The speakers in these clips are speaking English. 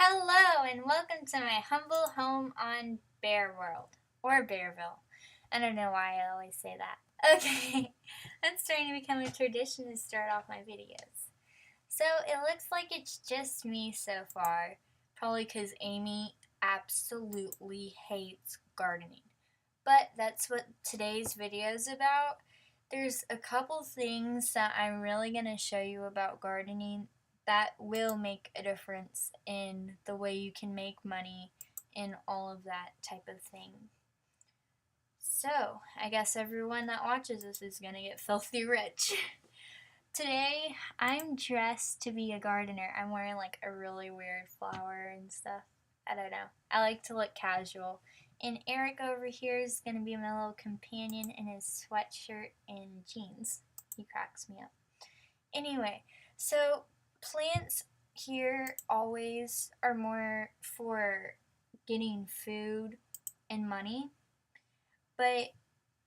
Hello and welcome to my humble home on Bear World, or Bearville. I don't know why I always say that. Okay, that's starting to become a tradition to start off my videos. So it looks like it's just me so far, probably because Amy absolutely hates gardening. But that's what today's video is about. There's a couple things that I'm really going to show you about gardening that will make a difference in the way you can make money and all of that type of thing. So, I guess everyone that watches this is going to get filthy rich. Today, I'm dressed to be a gardener. I'm wearing like a really weird flower and stuff. I don't know. I like to look casual. And Eric over here is going to be my little companion in his sweatshirt and jeans. He cracks me up. Anyway, so plants here always are more for getting food and money. But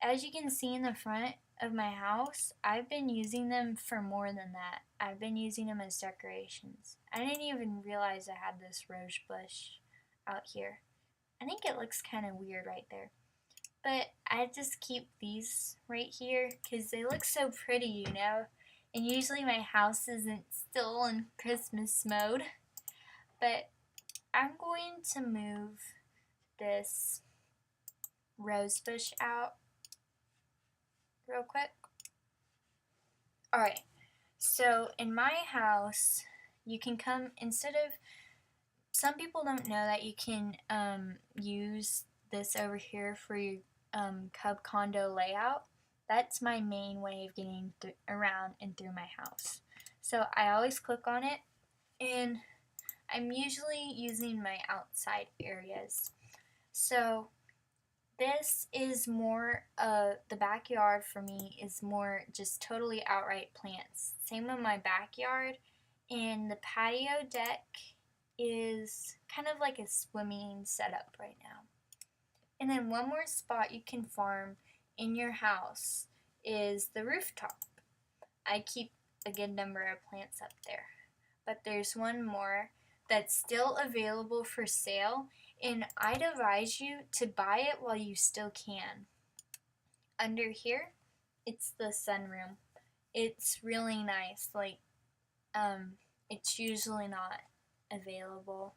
as you can see in the front of my house, I've been using them for more than that. I've been using them as decorations. I didn't even realize I had this rose bush out here. I think it looks kind of weird right there. But I just keep these right here because they look so pretty, you know. And usually my house isn't still in Christmas mode. But I'm going to move this rose bush out real quick. Alright, so in my house, you can come, instead of, some people don't know that you can use this over here for your cub condo layout. That's my main way of getting around and through my house. So I always click on it, and I'm usually using my outside areas. So this is more, the backyard for me is more just totally outright plants. Same with my backyard, and the patio deck is kind of like a swimming setup right now. And then one more spot you can farm in your house is the rooftop. I keep a good number of plants up there. But there's one more that's still available for sale, and I'd advise you to buy it while you still can. Under here, it's the sunroom. It's really nice. Like, it's usually not available.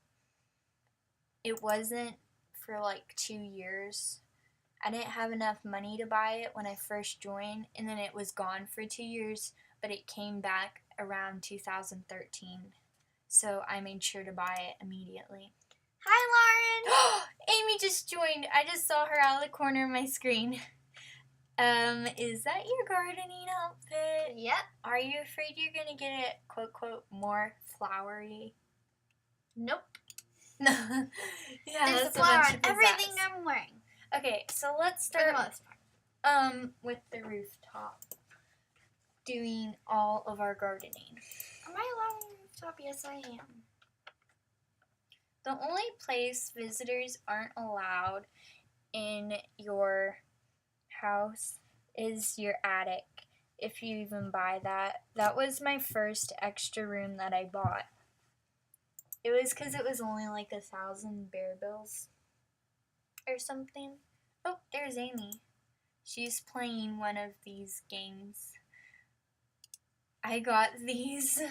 It wasn't for like 2 years. I didn't have enough money to buy it when I first joined, and then it was gone for 2 years, but it came back around 2013. So I made sure to buy it immediately. Hi, Lauren! Amy just joined. I just saw her out of the corner of my screen. Is that your gardening outfit? Yep. Are you afraid you're gonna get it, quote, quote, more flowery? Nope. Yeah, There's a flower on everything I'm wearing. Okay, so let's start with the rooftop. Doing all of our gardening. Am I allowed on the rooftop? Yes, I am. The only place visitors aren't allowed in your house is your attic, if you even buy that. That was my first extra room that I bought. It was because it was only like 1,000 bear bills or something. Oh, there's Amy. She's playing one of these games. I got these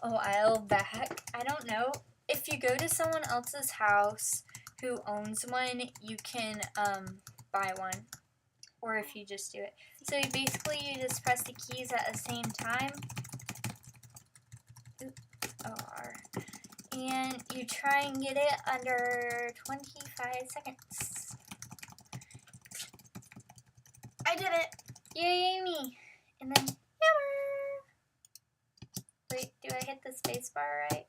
a while back. I don't know. If you go to someone else's house who owns one, you can buy one. Or if you just do it. So you just press the keys at the same time. R. And you try and get it under 25 seconds. I did it. Yay, Amy. And then hammer. Wait, do I hit the space bar right?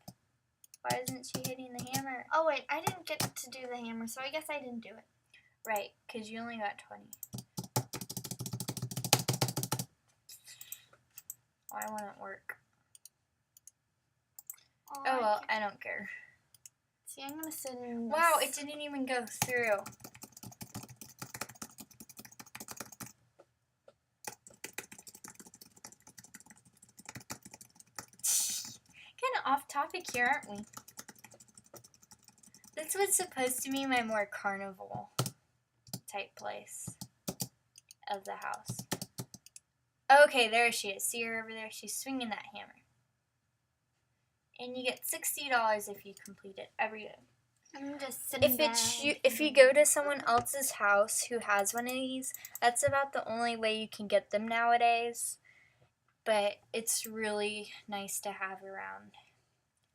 Why isn't she hitting the hammer? Oh, wait, I didn't get to do the hammer, so I guess I didn't do it. Right, because you only got 20. Why won't it work? Oh well, I don't care. See, I'm gonna sit in this. Wow, it didn't even go through. Kind of off topic here, aren't we? This was supposed to be my more carnival type place of the house. Okay, there she is. See her over there? She's swinging that hammer. And you get $60 if you complete it every day. I'm just sitting If you go to someone else's house who has one of these, that's about the only way you can get them nowadays. But it's really nice to have around.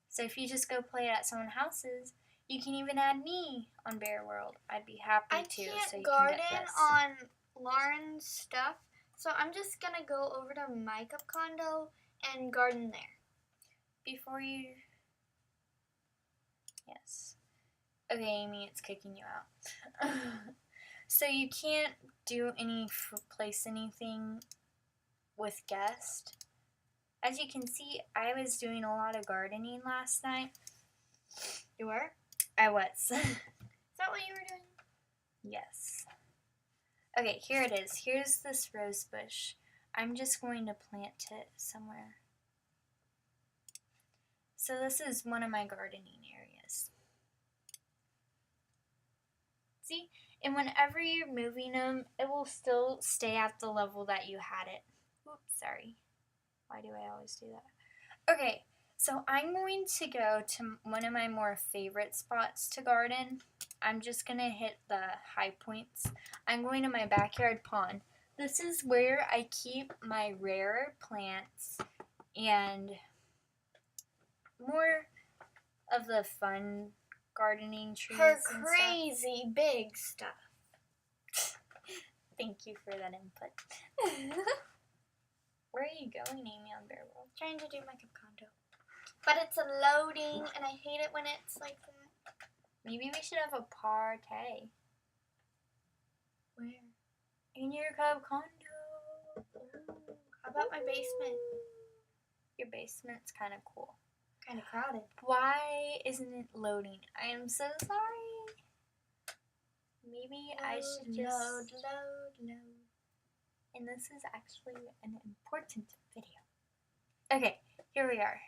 So if you just go play it at someone's houses, you can even add me on Bear World. I'd be happy to. I can't so you garden can get this. on Lauren's stuff, so I'm just gonna go over to my cup condo and garden there. Before you... Yes. Okay, Amy, it's kicking you out. So you can't place anything with guest. As you can see, I was doing a lot of gardening last night. You were? I was. Is that what you were doing? Yes. Okay, here it is. Here's this rose bush. I'm just going to plant it somewhere. So this is one of my gardening areas. See? And whenever you're moving them, it will still stay at the level that you had it. Oops, sorry. Why do I always do that? Okay, so I'm going to go to one of my more favorite spots to garden. I'm just going to hit the high points. I'm going to my backyard pond. This is where I keep my rarer plants and more of the fun gardening trees. Her crazy big stuff. Thank you for that input. Where are you going, Amy, on Bear World? Trying to do my cup condo. But it's loading, and I hate it when it's like that. Maybe we should have a party. Where? In your cup condo. Ooh, how about my basement? Your basement's kind of cool. Kind of crowded. Why isn't it loading? I am so sorry. Maybe I should just... Load. And this is actually an important video. Okay, here we are.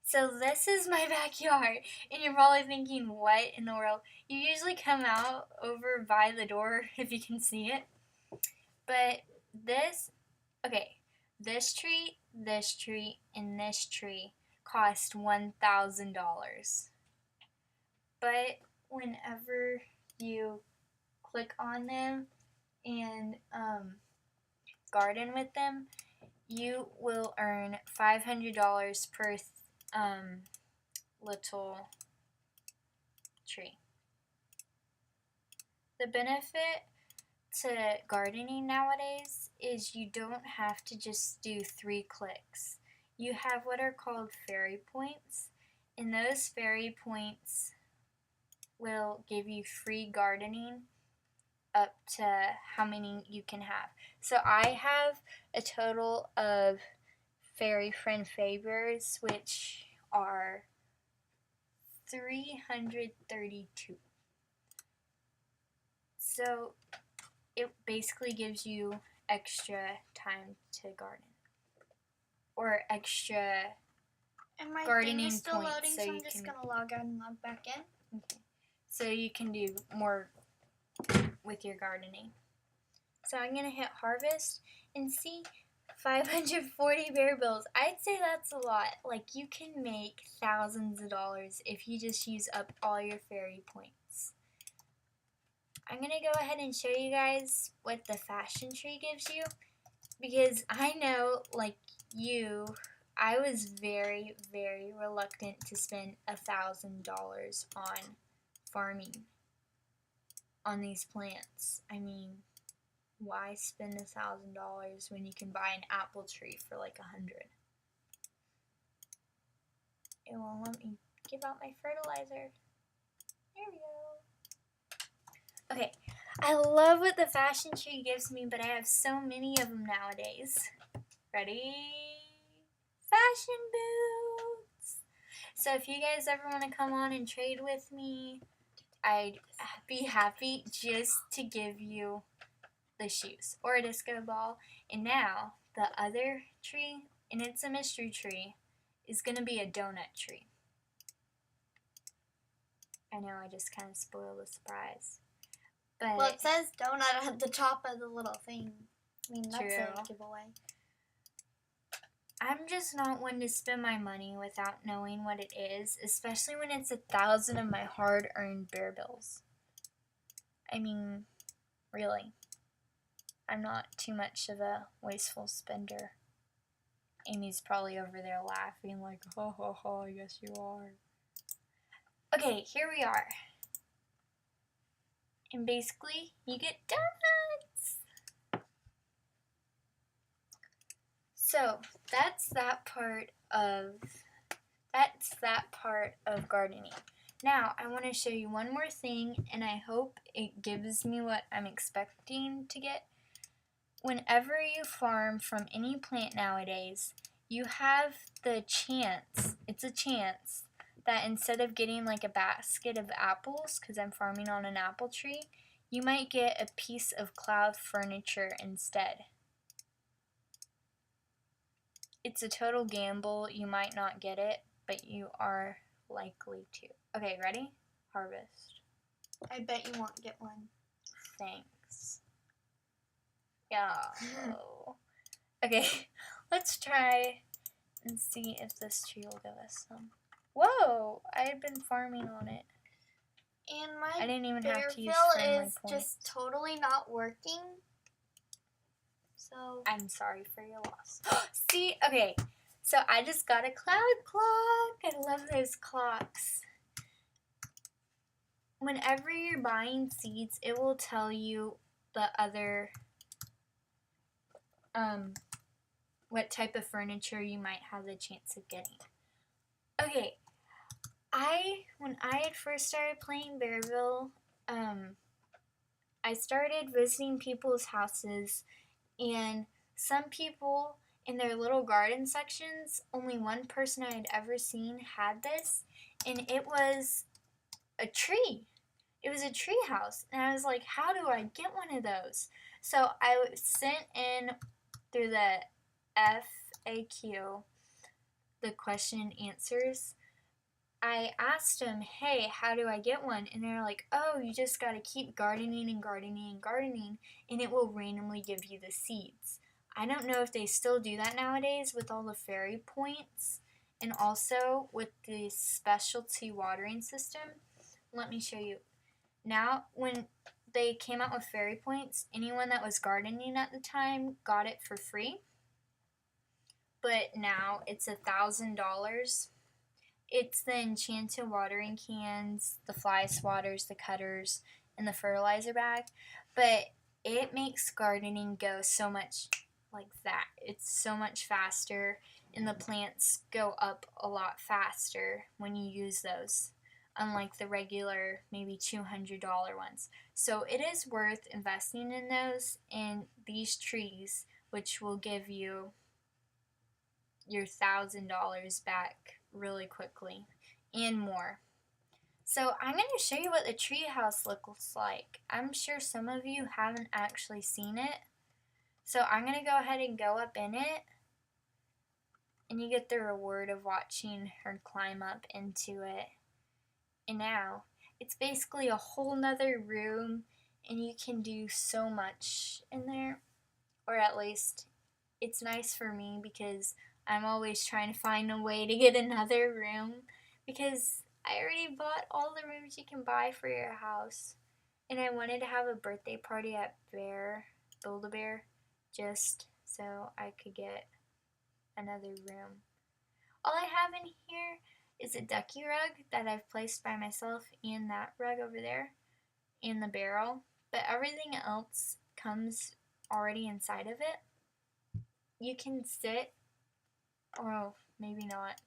So this is my backyard, and you're probably thinking, what in the world? You usually come out over by the door if you can see it. But this tree, and this tree cost $1,000. But whenever you click on them and garden with them, you will earn $500 per little tree. The benefit to gardening nowadays is you don't have to just do 3 clicks. You have what are called fairy points, and those fairy points will give you free gardening up to how many you can have. So I have a total of fairy friend favors, which are 332. So it basically gives you extra time to garden, or extra and my gardening thing is still points, loading, so I'm just gonna log out and log back in. Okay. So you can do more with your gardening. So I'm gonna hit harvest and see 540 bear bills. I'd say that's a lot. Like, you can make thousands of dollars if you just use up all your fairy points. I'm gonna go ahead and show you guys what the fashion tree gives you, because I know, like you, I was very, very reluctant to spend $1,000 on farming on these plants. I mean, why spend $1,000 when you can buy an apple tree for like $100? It won't let me give out my fertilizer. There we go. Okay, I love what the fashion tree gives me, but I have so many of them nowadays. Ready? Fashion boots! So if you guys ever want to come on and trade with me, I'd be happy just to give you the shoes or a disco ball. And now, the other tree, and it's a mystery tree, is going to be a donut tree. I know I just kind of spoiled the surprise. But well, it says donut at the top of the little thing. I mean, that's True. a giveaway. I'm just not one to spend my money without knowing what it is, especially when it's 1,000 of my hard-earned bear bills. I mean, really. I'm not too much of a wasteful spender. Amy's probably over there laughing like, ha ha ha, yes you are. Okay, here we are. And basically, you get donuts. So, that's that part of gardening. Now, I want to show you one more thing, and I hope it gives me what I'm expecting to get. Whenever you farm from any plant nowadays, you have the chance, it's a chance, that instead of getting like a basket of apples, because I'm farming on an apple tree, you might get a piece of cloud furniture instead. It's a total gamble. You might not get it, but you are likely to. Okay, ready? Harvest. I bet you won't get one. Thanks. Yeah. Okay, let's try and see if this tree will give us some. Whoa! I had been farming on it. And my I didn't even have to use Bearville friendly is points. just totally not working. So I'm sorry for your loss. See? Okay, so I just got a cloud clock. I love those clocks. Whenever you're buying seeds, it will tell you the other, what type of furniture you might have the chance of getting. Okay, when I had first started playing Bearville, I started visiting people's houses, and some people in their little garden sections, only one person I had ever seen had this, and it was a tree. It was a tree house, and I was like, how do I get one of those? So I sent in through the FAQ, the question and answers. I asked them, hey, how do I get one? And they're like, oh, you just gotta keep gardening and gardening and gardening, and it will randomly give you the seeds. I don't know if they still do that nowadays with all the fairy points and also with the specialty watering system. Let me show you. Now, when they came out with fairy points, anyone that was gardening at the time got it for free. But now it's $1,000. It's the enchanted watering cans, the fly swatters, the cutters, and the fertilizer bag. But it makes gardening go so much like that. It's so much faster, and the plants go up a lot faster when you use those, unlike the regular maybe $200 ones. So it is worth investing in those and these trees, which will give you your $1,000 back really quickly and more. So I'm going to show you what the tree house looks like. I'm sure some of you haven't actually seen it. So I'm going to go ahead and go up in it, and you get the reward of watching her climb up into it. And now it's basically a whole nother room, and you can do so much in there, or at least it's nice for me because I'm always trying to find a way to get another room, because I already bought all the rooms you can buy for your house, and I wanted to have a birthday party at Build-A-Bear just so I could get another room. All I have in here is a ducky rug that I've placed by myself, and that rug over there, and the barrel, but everything else comes already inside of it. You can sit, or maybe not.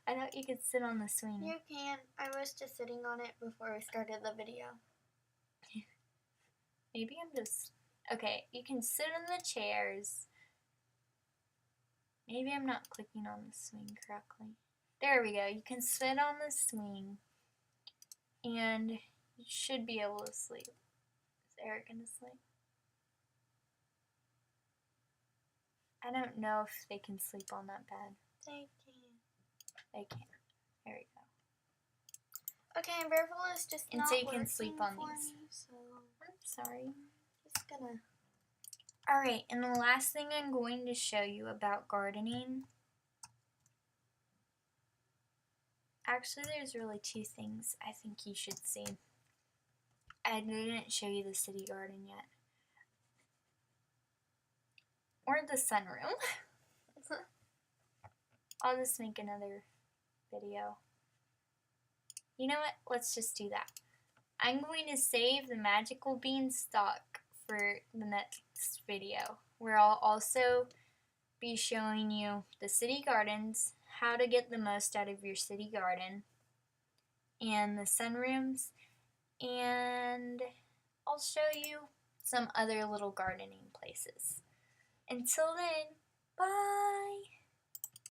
I thought you could sit on the swing. you can. I was just sitting on it before we started the video. Maybe I'm just... Okay, you can sit on the chairs. Maybe I'm not clicking on the swing correctly. There we go. You can sit on the swing, and you should be able to sleep. Is Eric gonna sleep? I don't know if they can sleep on that bed. They can. They can. There we go. Okay, Bearful is just and not so you can working sleep on for these. me, so I'm sorry. just gonna. Alright, and the last thing I'm going to show you about gardening. Actually, there's really two things I think you should see. I didn't show you the city garden yet. Or the sunroom. I'll just make another video. You know what? Let's just do that. I'm going to save the magical beanstalk for the next video, where I'll also be showing you the city gardens, how to get the most out of your city garden, and the sunrooms, and I'll show you some other little gardening places. Until then, bye!